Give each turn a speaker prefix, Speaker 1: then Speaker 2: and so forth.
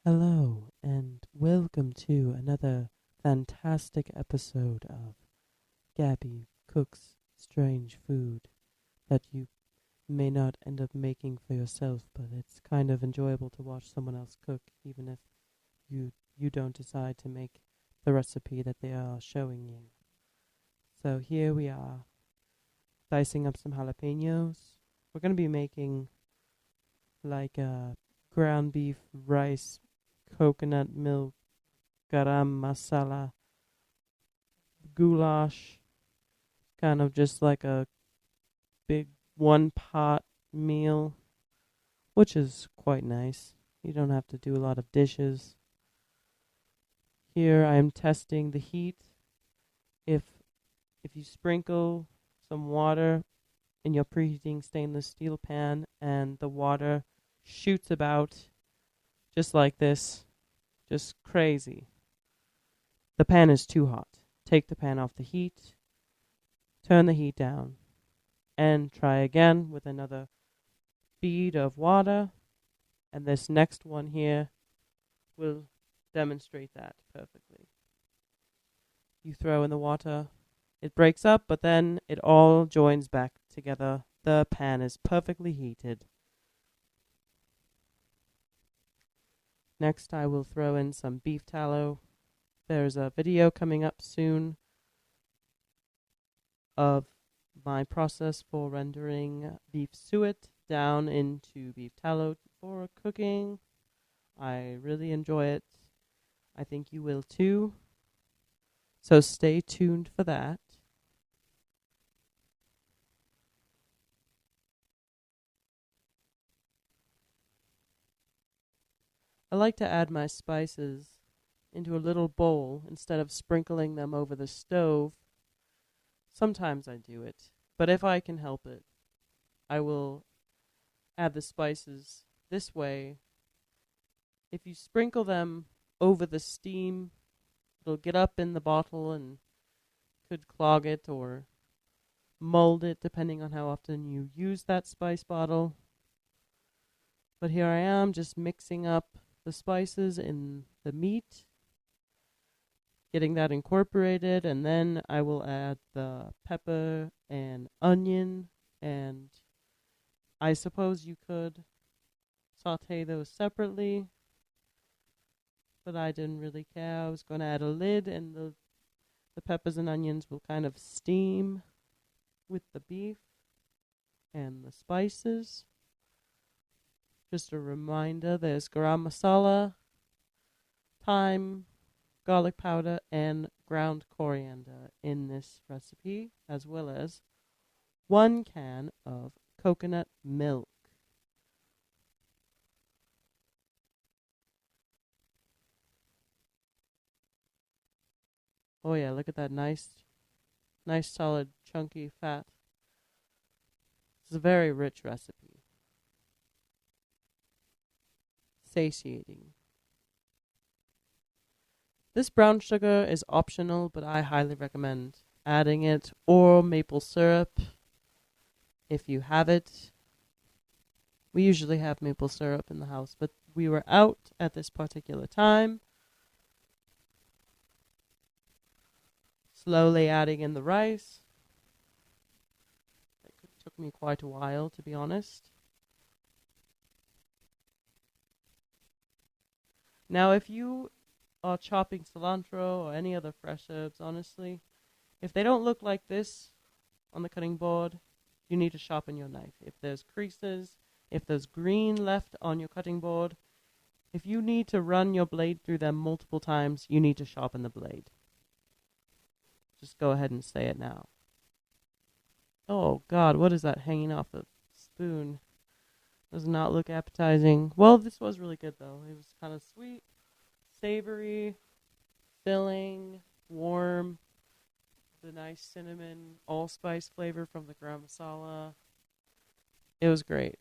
Speaker 1: Hello, and welcome to another fantastic episode of Gabby Cooks Strange Food that you may not end up making for yourself, but it's kind of enjoyable to watch someone else cook, even if you don't decide to make the recipe that they are showing you. So here we are, dicing up some jalapenos. We're going to be making like a ground beef, rice, coconut milk, garam masala, goulash, kind of just like a big one pot meal, which is quite nice. You don't have to do a lot of dishes. Here I am testing the heat. If if you sprinkle some water in your preheating stainless steel pan and the water shoots about just like this, just crazy, the pan is too hot. Take the pan off the heat, turn the heat down, and try again with another bead of water. And this next one here will demonstrate that perfectly. You throw in the water, it breaks up, but then it all joins back together. The pan is perfectly heated. Next, I will throw in some beef tallow. There's a video coming up soon of my process for rendering beef suet down into beef tallow for cooking. I really enjoy it. I think you will too. So stay tuned for that. I like to add my spices into a little bowl instead of sprinkling them over the stove. Sometimes I do it, but if I can help it, I will add the spices this way. If you sprinkle them over the steam, it'll get up in the bottle and could clog it or mold it depending on how often you use that spice bottle. But here I am just mixing up the spices in the meat, getting that incorporated, and then I will add the pepper and onion, and I suppose you could saute those separately, but I didn't really care. I was going to add a lid, and the peppers and onions will kind of steam with the beef and the spices. Just a reminder, there's garam masala, thyme, garlic powder, and ground coriander in this recipe, as well as 1 can of coconut milk. Oh yeah, look at that nice solid chunky fat. It's a very rich recipe. Satiating. This brown sugar is optional, but I highly recommend adding it, or maple syrup if you have it. We usually have maple syrup in the house, but we were out at this particular time. Slowly adding in the rice. It took me quite a while, to be honest. Now, if you are chopping cilantro or any other fresh herbs, honestly, if they don't look like this on the cutting board, you need to sharpen your knife. If there's creases, if there's green left on your cutting board, if you need to run your blade through them multiple times, you need to sharpen the blade. Just go ahead and say it now. Oh God, what is that hanging off the spoon? Does not look appetizing. Well, this was really good though. It was kind of sweet, savory, filling, warm, the nice cinnamon allspice flavor from the garam masala. It was great.